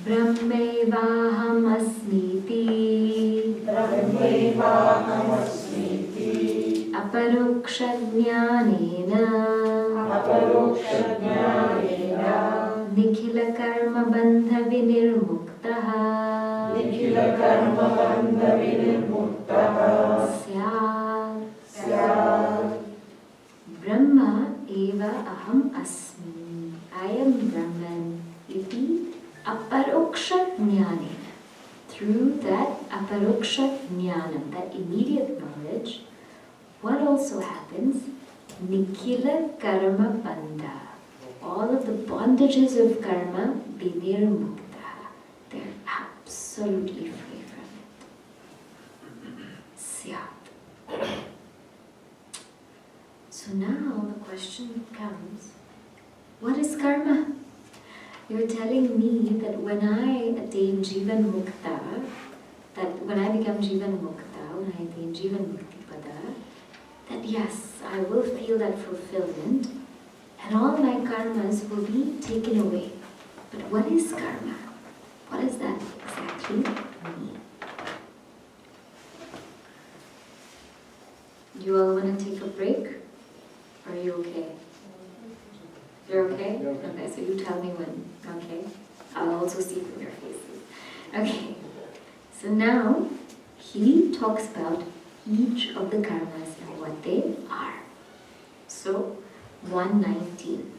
Brahmevaham asmiti aparoksha jnanena nikhila karma bandha vinirmuktaha syat. Brahma eva aham asmi. I am Brahman. Iti aparoksha jnanena. Through that aparoksha jnanam, that immediate knowledge, what also happens? Nikhila karma bandha. All of the bondages of karma, vinirmukta. They're absolutely free from it. Syat. So now the question comes, what is karma? You're telling me that when I attain Jivan Mukta, that when I become Jivan Mukta, when I attain Jivan Mukti Pada, that yes, I will feel that fulfillment and all my karmas will be taken away. But what is karma? What does that exactly mean? You all want to take a break? Or are you okay? You're okay? Okay, so you tell me when. Okay? I'll also see from your faces. Okay. So now, he talks about each of the karmas and what they are. So, 119.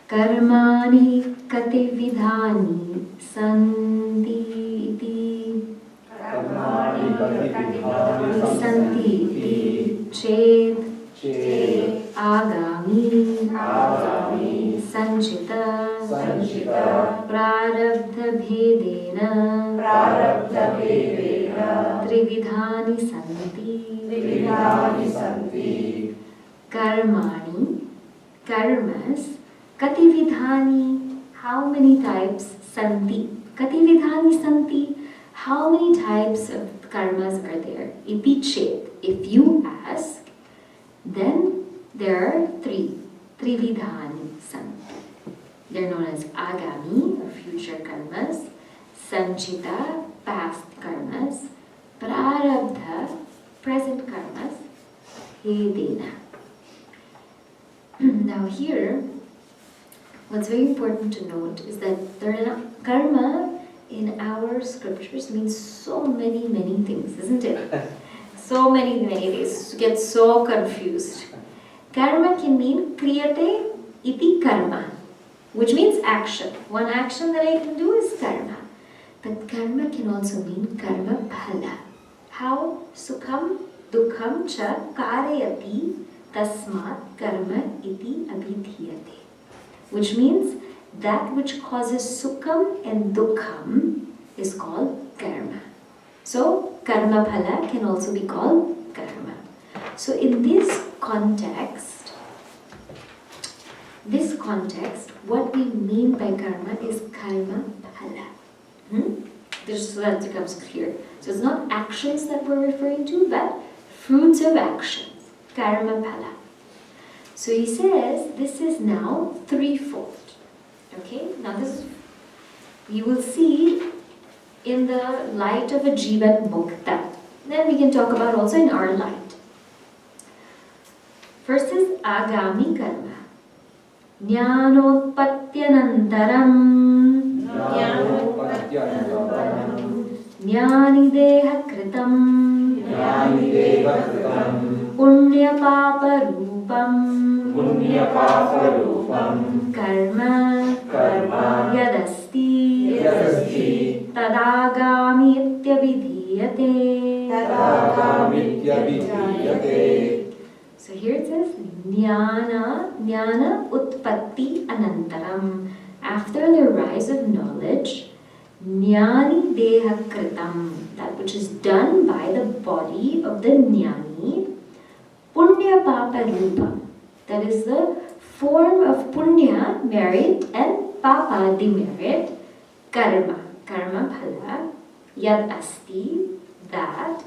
Karmani kati vidhani santi iti. Karmani kati vidhani santi iti. Chet agami sanchita prarabdha bhedena trividhani santi karmani karmas kati vidhani, how many types? Santi kati vidhani santi, how many types of karmas are there? Iti chet, if you ask, then there are three vidhani santi. They're known as agami, or future karmas, sanchita, past karmas, prarabdha, present karmas, hedena. Now here, what's very important to note is that karma in our scriptures means so many things, isn't it? So many things. Get so confused. Karma can mean kriyate iti karma, which means action. One action that I can do is karma. But karma can also mean karma phala. How? Sukham dukham cha karayati tasmat karma iti abhidhiyate. Which means that which causes sukham and dukham is called karma. So, karma phala can also be called karma. So, in this context, what we mean by karma is karma phala. Just so that becomes clear. So, it's not actions that we're referring to, but fruits of actions. Karma phala. So, he says this is now threefold. Okay? Now, you will see in the light of a Jivan Mukta. Then we can talk about also in our light. First is agami karma. Jnanotpatyanantaram jnani deha kritam punya papa rupam karma yadasti tadagami ityabhidhiyate. So here it says jnana utpatti anantaram. After the rise of knowledge, jnani deha kritam, that which is done by the body of the jnani, punya papa rupam, that is the form of punya, merit, and papa, demerit, karma phala, yad asti, that,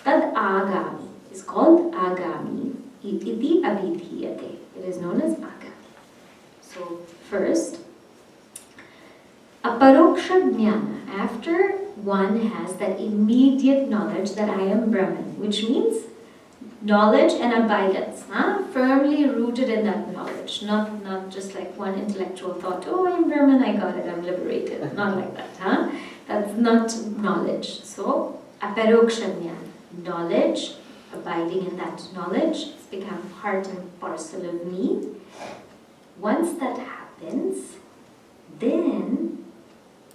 tad agami, is called agami, iti abhidhiyate, it is known as agami. So first, a Aparoksha jnana, after one has that immediate knowledge that I am Brahman, which means knowledge and abidance, firmly rooted in that knowledge, not just like one intellectual thought, oh, I'm Brahman, I got it, I'm liberated. Not like that. That's not knowledge. So, aparoksha jnana, knowledge, abiding in that knowledge, it's become part and parcel of me. Once that happens, then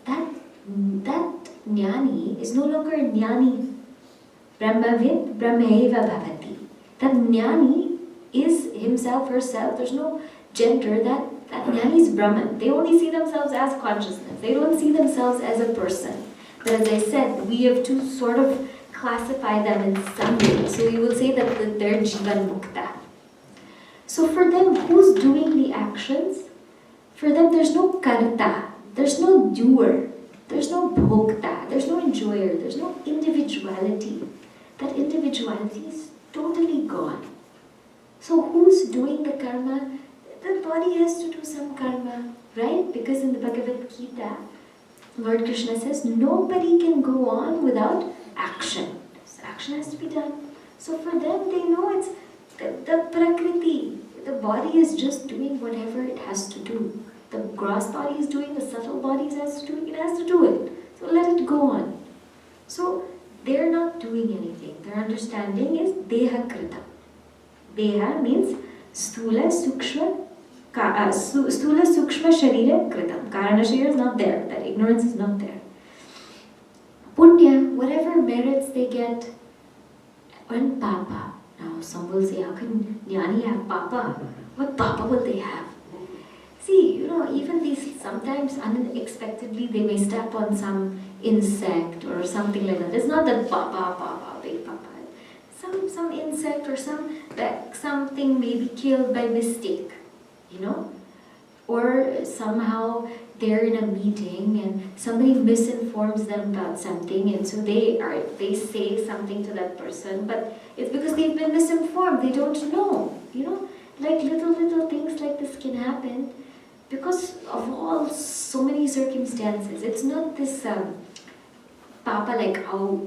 that jnani is no longer jnani. Brahmavid brahmaiva bhavati. That jnani is himself, herself. There's no gender. That jnani is Brahman. They only see themselves as consciousness. They don't see themselves as a person. But as I said, we have to sort of classify them in some way. So we will say that they're jivan mukta. So for them, who's doing the actions? For them, there's no karta. There's no doer. There's no bhokta. There's no enjoyer. There's no individuality. That individuality is totally gone. So who's doing the karma? The body has to do some karma, right? Because in the Bhagavad Gita, Lord Krishna says, nobody can go on without action. So action has to be done. So for them, they know it's the prakriti. The body is just doing whatever it has to do. The gross body is doing, the subtle body has to do, it has to do it. So let it go on. So they're not doing anything. Their understanding is deha krita. Deha means stula sukshma sharira kritam. Karana sharira is not there. That ignorance is not there. Punya, whatever merits they get, and papa. Now some will say, how can jnani have papa? What papa will they have? See, even these, sometimes unexpectedly they may step on some insect or something like that. It's not that papa, big papa. Some insect or something may be killed by mistake, Or somehow they're in a meeting and somebody misinforms them about something, and so they say something to that person, but it's because they've been misinformed. They don't know, Like little things like this can happen because of so many circumstances. It's not this papa like how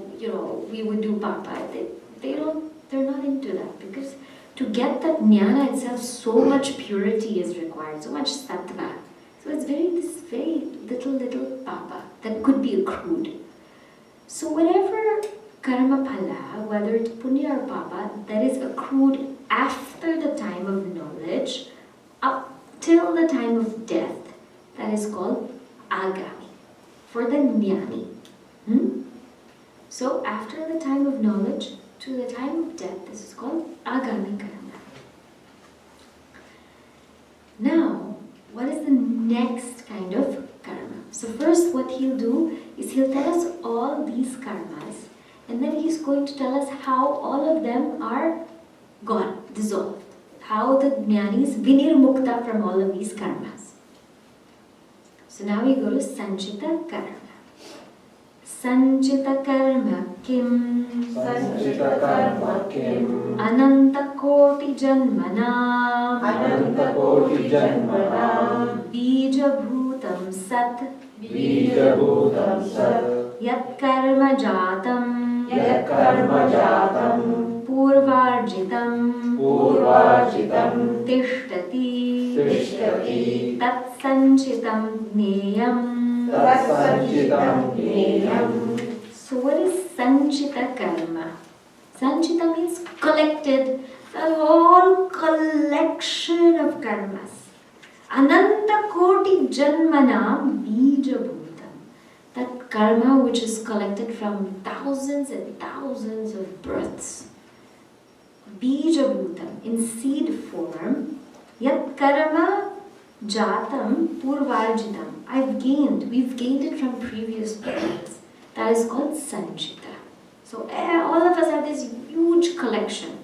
we would do papa. They're not into that, because to get that jnana itself, so much purity is required, so much sattva. So it's this very little papa that could be accrued. So whatever karma phala, whether it's punya or papa, that is accrued after the time of knowledge, up till the time of death, that is called agami, for the jnani. So after the time of knowledge to the time of death, this is called agami karma. Now, what is the next kind of karma? So first what he'll do is he'll tell us all these karmas, and then he's going to tell us how all of them are gone, dissolved. How the jnani is vinirmukta from all of these karmas. So now we go to sanchita karma. Sanchita karma kim? Sanchita karma kim? Ananta koti janmana. Ananta koti janmana. Bija bhutam sat. Bija bhutam sat. Yat karma jatam. Yat karma jatam. Purvarjitam. Purvarjitam. Tishtati. Tishtati. Tat sanchitam jneyam. Tat sanchitam jneyam. So what is sanchita karma? Sanchita means collected, the whole collection of karmas. Ananta koti janmanam bija bhutam. That karma which is collected from thousands and thousands of births. Bija bhutam, in seed form. Yat karma jatam purvarjitam. We've gained it from previous births. That is called sanchita. So all of us have this huge collection,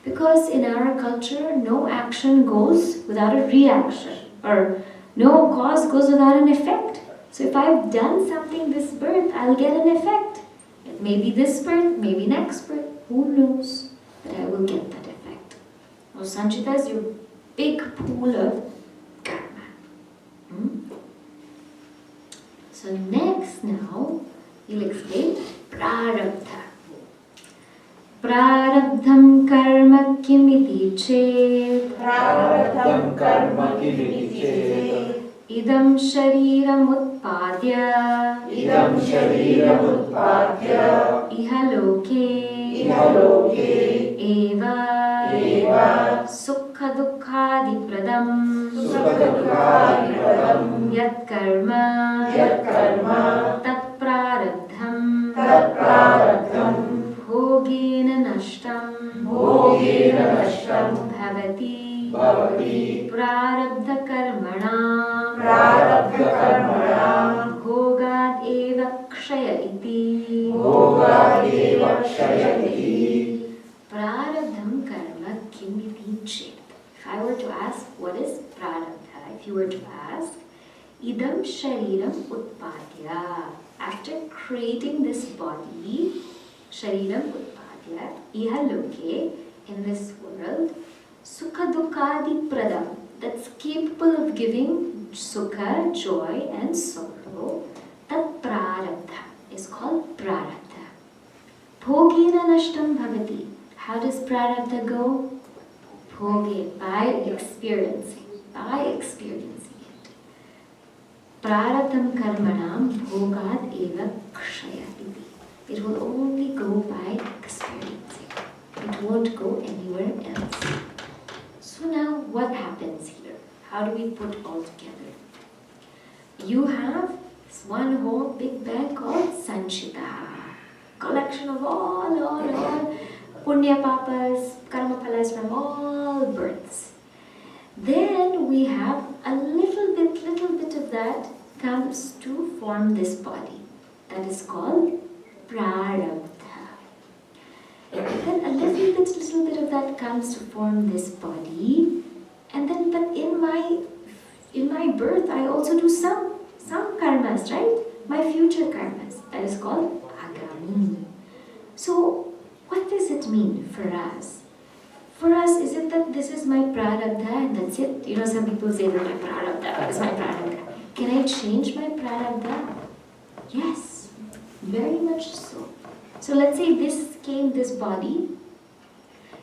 because in our culture no action goes without a reaction, or no cause goes without an effect. So if I've done something this birth, I'll get an effect. It may be this birth, maybe next birth, who knows, but I will get that effect. Now sanchita is your big pool of karma. So next now, he'll explain prarabdha. Prarabdham karma kimiti chet. Prarabdham karma kimiti chet. Idam shariram utpadya. Idam shariram utpadya. Iha loke. Iha loke. Eva. Eva. Sukha dukkadi pradam. Sukha dukkadi pradam. Yat karma. Yat karma. Tat prarabdham. Tat prarabdham. Bhogena nashtam. Bhogena nashtam. Bhavati. Bhavati. Prarabdha karmana. Prarabdha karmana. Bhogad eva kshaya iti. Bhogad eva kshaya iti. Prarabdham karma kimiti chet. If I were to ask, what is prarabdha? If you were to ask, idam shariram utpadya. After creating this body, shariram utpadya, iha loke, in this world, sukha dukkadi pradam, that's capable of giving sukha, joy and sorrow, that prarabdha is called prarabdha. Bhogena nashtam bhavati. How does prarabdha go? Bhoge, by experiencing it. Prarabdham karmanam bhogad eva kshaya iti. It will only go by experiencing. It won't go anywhere else. So now what happens here? How do we put all together? You have this one whole big bag called Sanchita. Collection of all punya papas, karma phalas from all births. Then we have a little bit of that comes to form this body. That is called prarabdha. Then a little bit of that comes to form this body. And then, but in my birth, I also do some karmas, right? My future karmas. That is called agami. So, what does it mean for us? For us, is it that this is my prarabdha and that's it? You know, some people say that my prarabdha is my prarabdha. Can I change my prarabdha? Yes, very much so. So let's say this body.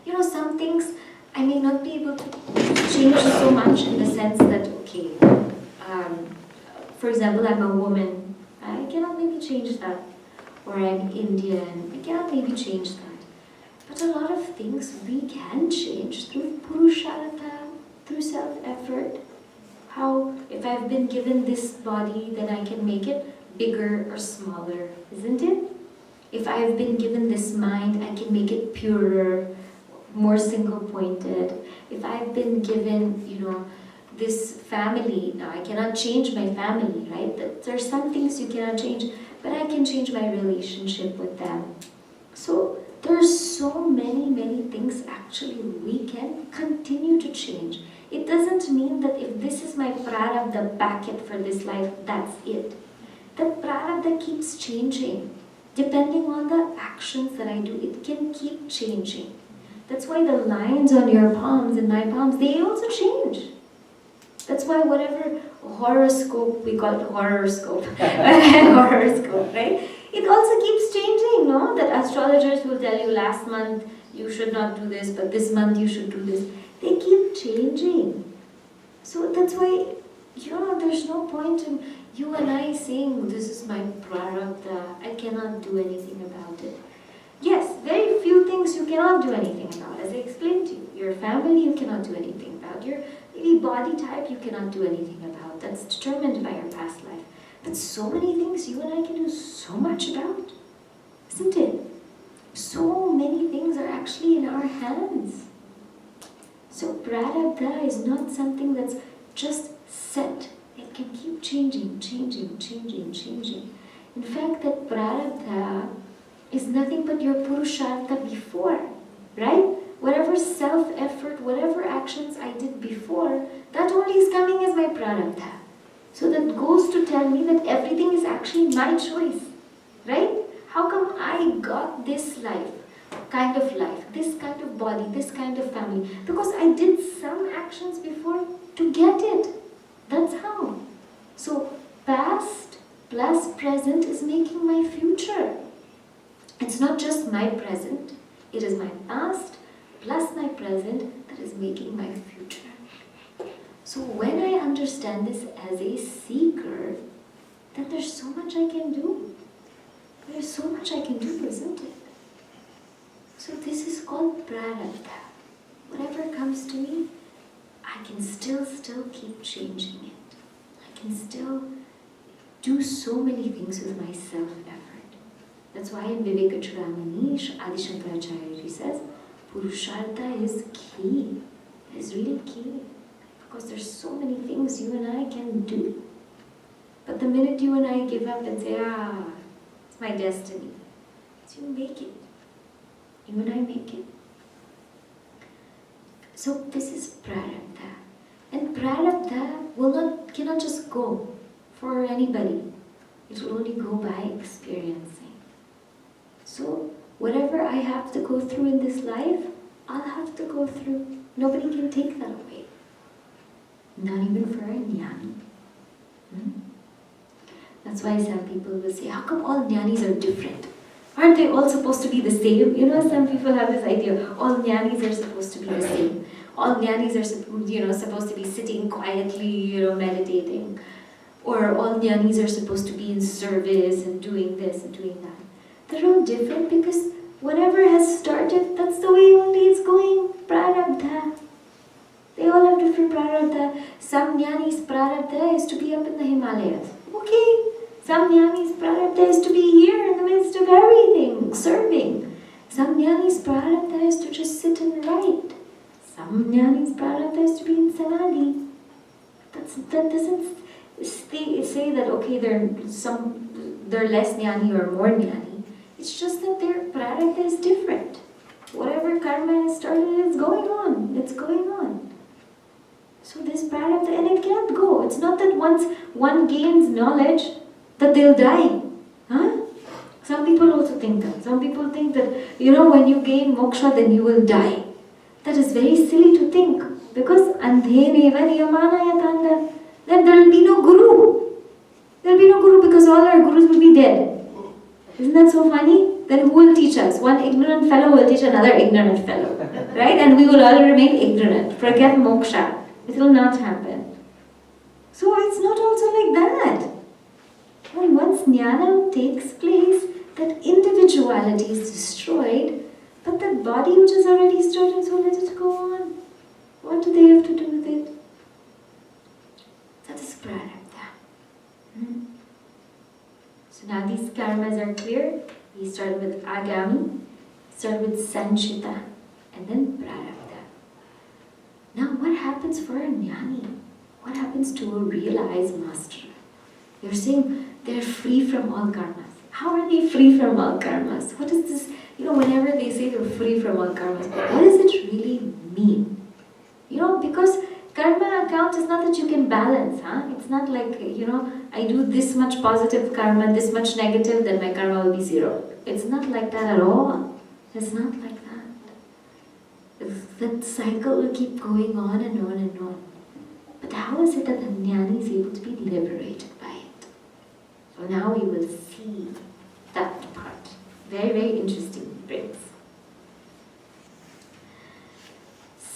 You know, some things I may not be able to change so much in the sense that, okay, for example, I'm a woman. I cannot maybe change that. Or I'm Indian. I cannot maybe change that. But a lot of things we can change through purushartha, through self-effort. How, if I've been given this body, then I can make it bigger or smaller, isn't it? If I've been given this mind, I can make it purer, more single-pointed. If I've been given, this family, now I cannot change my family, right? There's some things you cannot change, but I can change my relationship with them. So there's so many things actually we can continue to change. It doesn't mean that if this is my prarabdha packet for this life, that's it. The prarabdha keeps changing. Depending on the actions that I do, it can keep changing. That's why the lines on your palms and my palms, they also change. That's why whatever horoscope, we call it horoscope, horoscope, right? It also keeps changing, no? That astrologers will tell you last month you should not do this, but this month you should do this. They keep changing. So that's why, there's no point in you and I saying, this is my prarabdha, I cannot do anything about it. Yes, very few things you cannot do anything about, as I explained to you. Your family you cannot do anything about. Your maybe body type you cannot do anything about. That's determined by your past life. But so many things you and I can do so much about, isn't it? So many things are actually in our hands. So prarabdha is not something that's just set. It can keep changing. In fact, that prarabdha is nothing but your purushartha before, right? Whatever self-effort, whatever actions I did before, that only is coming as my prarabdha. So that goes to tell me that everything is actually my choice, right? How come I got this life, this kind of body, this kind of family? Because I did some actions before to get it. That's how. So past plus present is making my future. It's not just my present, it is my past plus my present that is making my future. So when I understand this as a seeker, then there's so much I can do. There's so much I can do, isn't it? So this is called prarabdha. Whatever comes to me, I can still keep changing it. I can still do so many things with my self-effort. That's why in Vivekachudamani, Adi Shankaracharya says, Purushartha is key. It is really key. Because there's so many things you and I can do. But the minute you and I give up and say, it's my destiny, so you make it. You and I make it. So this is prarabdha. And prarabdha cannot just go for anybody. It will only go by experiencing. So whatever I have to go through in this life, I'll have to go through. Nobody can take that away. Not even for a jnani. That's why some people will say, how come all jnanis are different? Aren't they all supposed to be the same? Some people have this idea, all jnanis are supposed to be the same. All jnanis are supposed to be sitting quietly, meditating. Or all jnanis are supposed to be in service and doing this and doing that. They're all different because whatever has started, that's the way only it's going. Prarabdha. They all have different prarabdha. Some jnanis' prarabdha is to be up in the Himalayas. Okay. Some jnanis' prarabdha is to be here in the midst of everything, serving. Some jnanis' prarabdha is to just sit and write. Some jnanis' prarabdha is to be in samadhi. That doesn't say that, okay, they're less jnani or more jnani. It's just that their prarabdha is different. Whatever karma has started, it's going on. It's going on. So this prarabdha, and it can't go. It's not that once one gains knowledge, that they'll die. Some people also think that. Some people think that, when you gain moksha, then you will die. That is very silly to think. Because andheneva niyamana yatanda. Then there will be no guru. There will be no guru because all our gurus will be dead. Isn't that so funny? Then who will teach us? One ignorant fellow will teach another ignorant fellow. Right? And we will all remain ignorant. Forget moksha. It will not happen. So it's not also like that. And once jnana takes place, that individuality is destroyed, but that body which is already started, so let it go on. What do they have to do with it? That is prarabdha. So now these karmas are clear. We started with agami, started with sanchita, and then prarabdha. Now what happens for a jnani? What happens to a realized master? You're saying they're free from all karmas. How are they free from all karmas? What is this? Whenever they say they're free from all karmas, what does it really mean? Because karma account is not that you can balance, It's not like, I do this much positive karma, this much negative, then my karma will be 0. It's not like that at all. It's not like that. That cycle will keep going on and on and on. But how is it that the jnani is able to be liberated by it? So now we will see that part. Very, very interesting prince.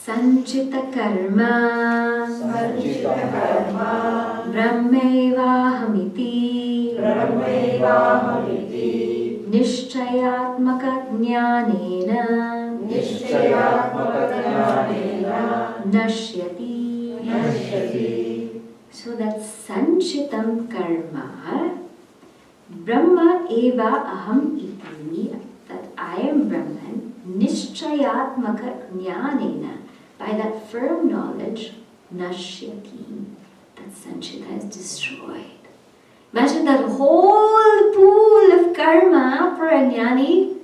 Sanchita karma brahmaivahamiti nishchayatmaka jnanena nashyati. So that's sanchitam karma brahma eva aham iti, that I am Brahman, nishchayatmaka jnanena, by that firm knowledge, nashyati, that sanchita is destroyed. Imagine that whole pool of karma for a jnani,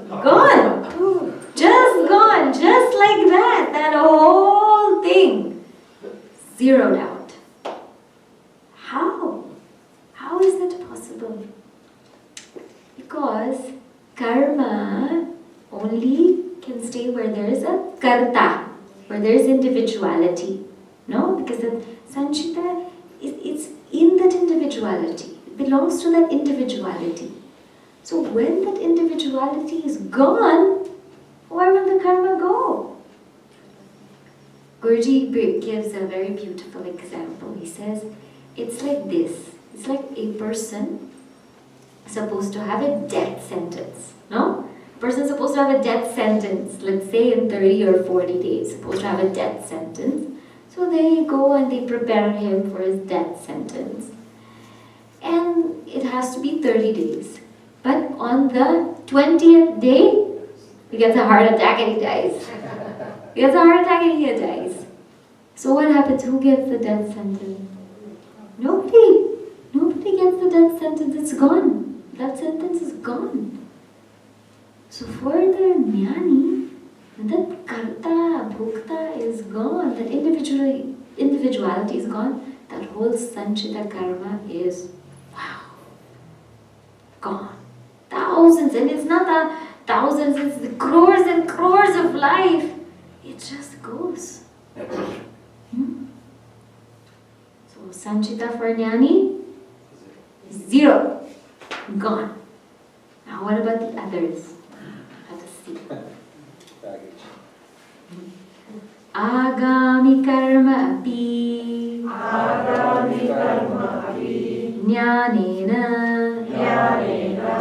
gone, just like that, that whole thing, zeroed out. How? How is that possible? Because karma only can stay where there is a karta, where there is individuality. No? Because the sanchita, it's in that individuality. belongs to that individuality. So when that individuality is gone, where will the karma go? Guruji gives a very beautiful example. He says, it's like this. It's like a person supposed to have a death sentence. No? A person is supposed to have a death sentence, let's say in 30 or 40 days, supposed to have a death sentence. So they go and they prepare him for his death sentence. And it has to be 30 days. But on the 20th day, he gets a heart attack and he dies. He gets a heart attack and he dies. So what happens? Who gets the death sentence? Nobody. Nobody gets the death sentence. It's gone. That sentence is gone. So for the jnani, that karta, bhukta is gone. That individuality is gone. That whole sanchita karma is, wow, gone. Thousands, and it's not the thousands, it's the crores and crores of life. It just goes. So sanchita for jnani, 0. Gone. Now what about the others? Let us see. Agami karma api. Agami karma api. Jnanena. Jnanena.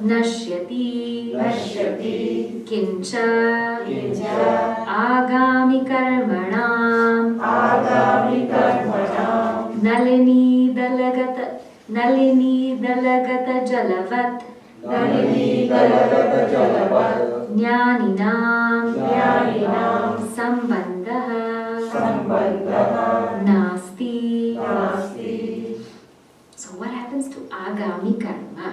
Nashyati. Nashyati. Kincha. Kincha. Agami karmanam. Agami karmanam. Nalini dalagata jalavat. Nalini dalagata jalavat. Jnaninam. Jnaninam. Sambandhaha. Sambandhaha. Nasti. Nasti. So what happens to agami karma?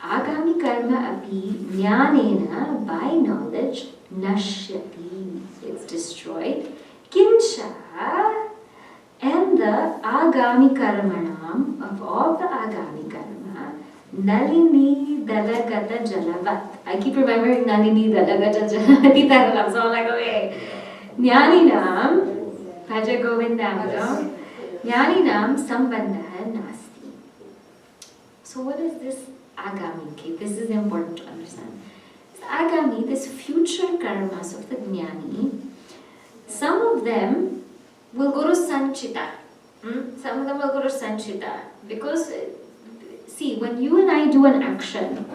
Agami karma api jnanena, by knowledge, nashyati. It's destroyed. Kincha, and the agami karmanam, of all the agami karma, nalini dalagata jalavat. I keep remembering nalini dalagata jalavati taralam, so I'm like, okay. Jnaninam, Bhaja Govindam, Jnaninam sambandha nasti. So what is this agami? Okay, this is important to understand. This agami, this future karmas of the jnani, some of them will go to sanchita. Some of them will go to sanchita. Because, see, when you and I do an action,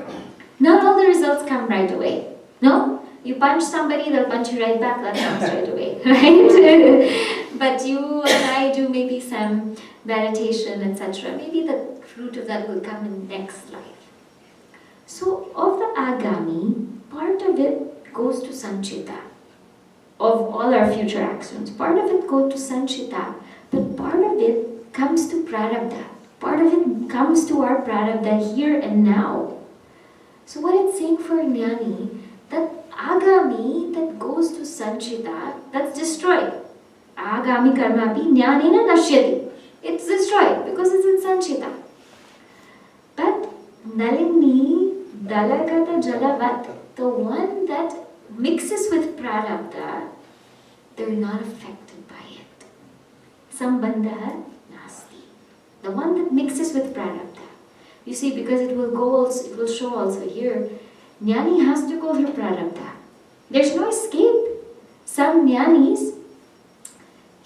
not all the results come right away. No? You punch somebody, they'll punch you right back, that comes right away, right? But you and I do maybe some meditation, etc. Maybe the fruit of that will come in next life. So, of the agami, part of it goes to sanchita. Of all our future actions, part of it goes to sanchita, but part of it comes to prarabdha. Part of it comes to our prarabdha here and now. So what it's saying for jnani, that agami that goes to sanchita, that's destroyed. Agami karma api jnanena nashyati. It's destroyed because it's in sanchita. But nalini dalagata jalavat, the one that mixes with prarabdha, they're not affected by it. Sambandha nasti. The one that mixes with prarabdha. You see, because it will show also here, jnani has to go through prarabdha. There's no escape. Some jnanis,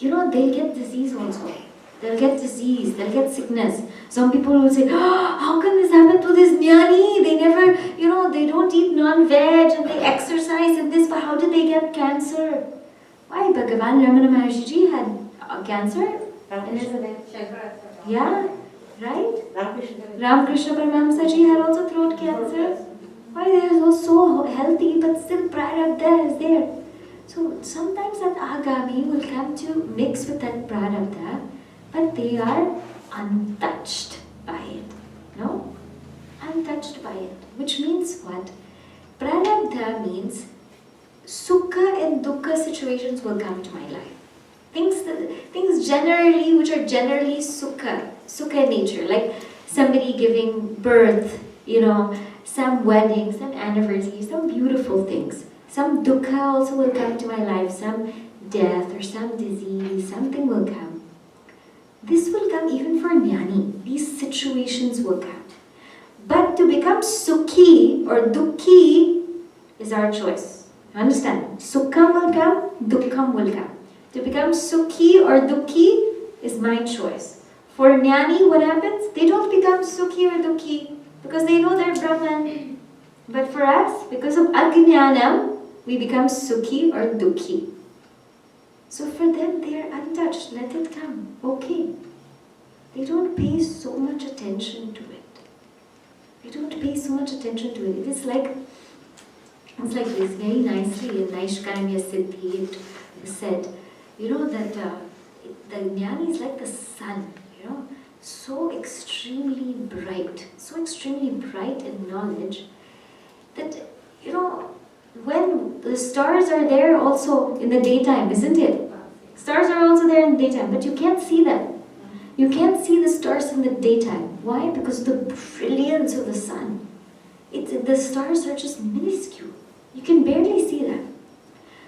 they'll get disease also. They'll get disease, they'll get sickness. Some people will say, oh, how can this happen to this jnani? They never, they don't eat non-veg and they exercise and this, but how did they get cancer? Why? Bhagavan Ramana Maharshi Ji had cancer. Yeah, right? Ramakrishna Paramahamsa Ji had also throat cancer. Why? They are so healthy, but still prarabdha is there. So sometimes that agami will come to mix with that prarabdha, but they are untouched by it. No? Untouched by it. Which means what? Prarabdha means sukha and dukkha situations will come to my life. Things generally, which are generally sukha nature, like somebody giving birth, some wedding, some anniversary, some beautiful things. Some dukkha also will come to my life, some death or some disease, something will come. This will come even for jnani. These situations will come. But to become sukhi or dukkhi is our choice. Understand? Sukham will come, dukkham will come. To become sukhi or dukkhi is my choice. For jnani, what happens? They don't become sukhi or dukkhi because they know they're Brahman. But for us, because of ajnanam, we become sukhi or dukkhi. So for them, they are untouched. Let it come. Okay. They don't pay so much attention to it. They don't pay so much attention to it. It's like this very nicely in Naishkarmya Siddhi it is said, that the jnani is like the sun, so extremely bright in knowledge that, when the stars are there also in the daytime, isn't it? Stars are also there in the daytime, but you can't see them. You can't see the stars in the daytime. Why? Because of the brilliance of the sun. The stars are just minuscule. You can barely see them.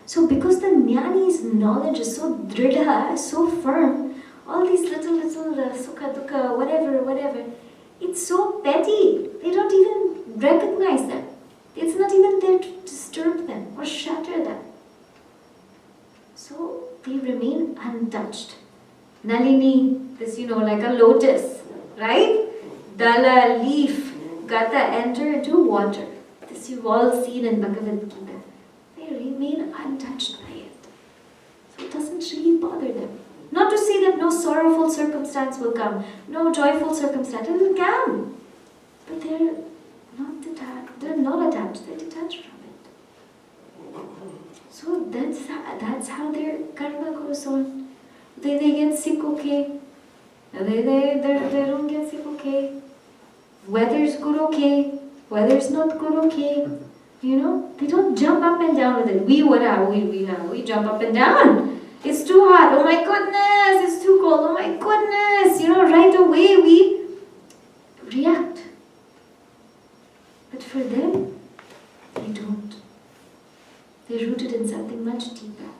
So because the jnani's knowledge is so dridha, so firm, all these little sukha, dukkha, whatever, it's so petty. They don't even recognize them. It's not even there to disturb them or shatter them. So they remain untouched. Nalini, this like a lotus, right? Dala, leaf, gata, enter into water. This you've all seen in Bhagavad Gita. They remain untouched by it. So it doesn't really bother them. Not to say that no sorrowful circumstance will come, no joyful circumstance, it will come. But they're not detached, they're detached from it. So that's how their karma goes on. They get sick, okay. They don't get sick, okay. Weather's good, okay. Weather's not good, okay. They don't jump up and down with it. We jump up and down. It's too hot. Oh my goodness. It's too cold. Oh my goodness. Right away we react. But for them, they don't. They're rooted in something much deeper.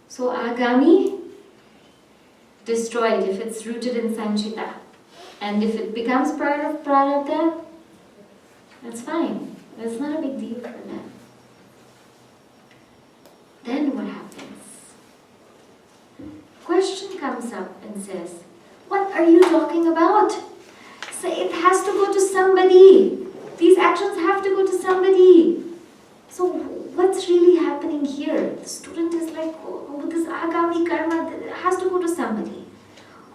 So agami, destroyed if it's rooted in sanchita. And if it becomes part of prarabdha, that's fine. That's not a big deal for them. Then what happens? Question comes up and says, what are you talking about? Say it has to go to somebody. These actions have to go to somebody. So what's really happening here? The student is like, oh, this agami karma has to go to somebody.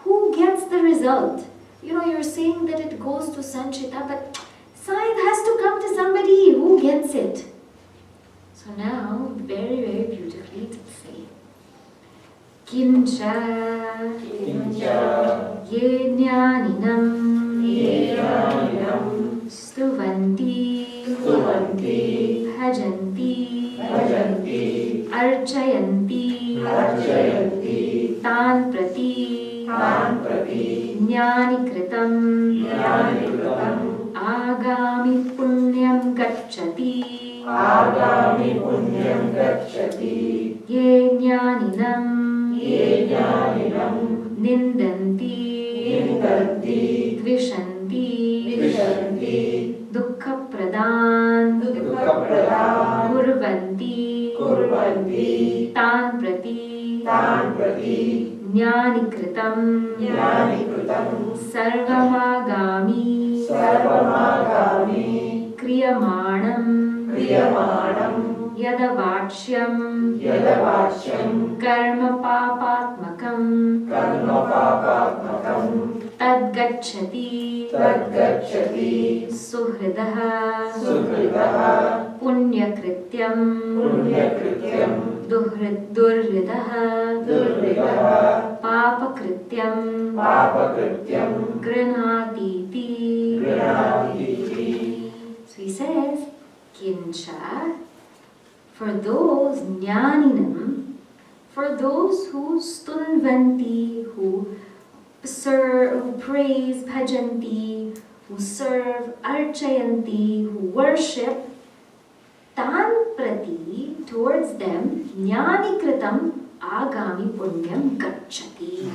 Who gets the result? You're saying that it goes to sanchita, but it has to come to somebody. Who gets it? So now, very, very beautifully, it will say, Kincha ye jnaninam stuvanti bhajanti archayanti tan prati jnani kritam agami punyam gacchati ye jnaninam nindanti dvishanti dukkha pradan kurvanti tan prati jnani kritam sarvamagami kriyamanam yadavachyam karma papatmakam tadgacchati suhridaha punyakrityam durhridaha papakrityam granatiti. So he says, Kincha, for those jnaninam, for those who stunvanti, who serve, who praise, bhajanti, who serve, archayanti, who worship, tan prati, towards them, jnani kritam agami punyam gacchati.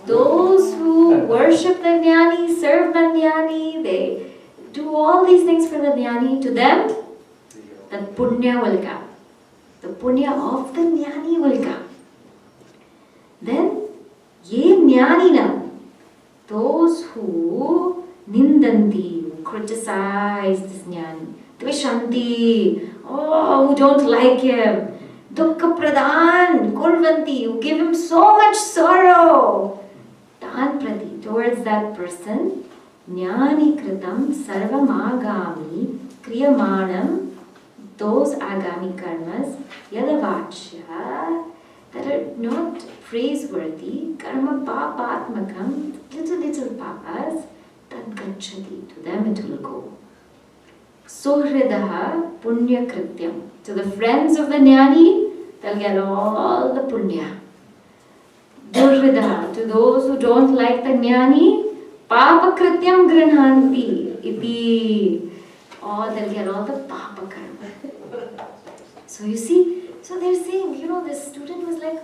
Those who worship the jnani, serve the jnani, they do all these things for the jnani, to them, the punya will come. The punya of the jnani will come. Then, ye jnanina, those who nindanti, who criticize this jnani, dvishanti, who don't like him, dukkha pradhan, kurvanti, who give him so much sorrow, tan prati, towards that person, jnani kritam sarvam agami kriyamanam, those agami karmas, yadavachya, that are not praiseworthy, karma papatmakam, little papas, tad gacchati, to them it will go. Suhridaha punya krityam, to the friends of the jnani, they'll get all the punya. Durhridaha, to those who don't like the jnani, papa krityam grinhanti, iti, they'll get all the papa karma. So you see, so they're saying, this student was like,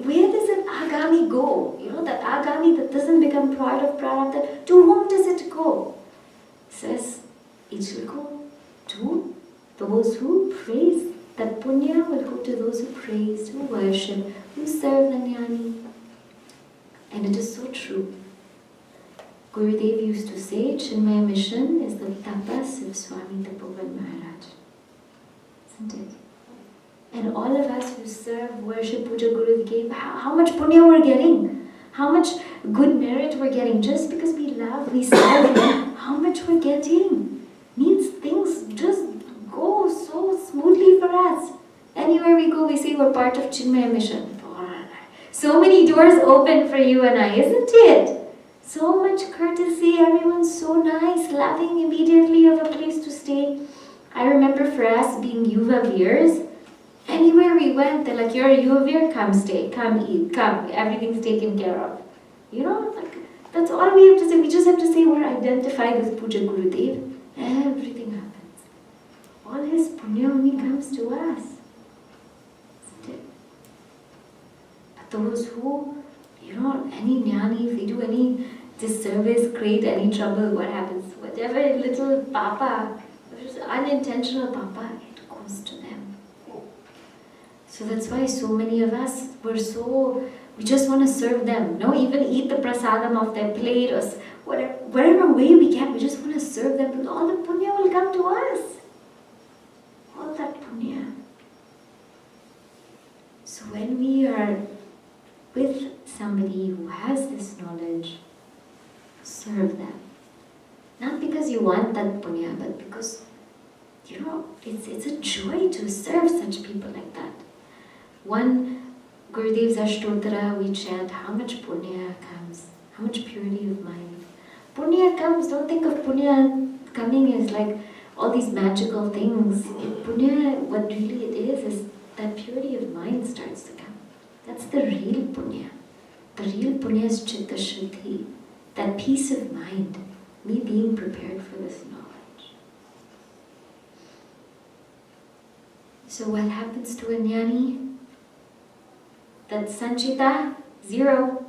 where does an agami go? That agami that doesn't become part of prarabdha, to whom does it go? Says, it will go to those who praise. That punya will go to those who praise, who worship, who serve the jnani. And it is so true. Gurudev used to say, Chinmaya mission is the tapas of Swami Tapovan Maharaj. Isn't it? And all of us who serve, worship, puja Gurudev, how much punya we're getting, how much good merit we're getting, just because we love, we serve him, how much we're getting. Means things just go so smoothly for us. Anywhere we go, we say we're part of Chinmaya mission. So many doors open for you and I, isn't it? So much courtesy, everyone's so nice, loving immediately of a place to stay. I remember for us being Yuvavirs, anywhere we went, they're like, you're a Yuvavir, come stay, come eat, come, everything's taken care of. That's all we have to say. We just have to say we're identified with Puja Gurudev. Everything happens. All his punya only comes to us. Isn't it? But those who, any jnani, if they do any disservice, create any trouble, what happens? Whatever little papa, unintentional papa, it goes to them. So that's why so many of us, we just want to serve them. Even eat the prasadam off their plate or whatever way we can, we just want to serve them. But all the punya will come to us. All that punya. So when we are with somebody who has this knowledge, serve them. Not because you want that punya, but because, it's a joy to serve such people like that. One Gurudev's Ashtotara, we chant how much punya comes, how much purity of mind. Punya comes, don't think of punya coming as like all these magical things. Punya, what really it is that purity of mind starts to come. That's the real punya. The real punya is chitta shuddhi, that peace of mind, me being prepared for this knowledge. So what happens to a jnani? That sanchita, 0.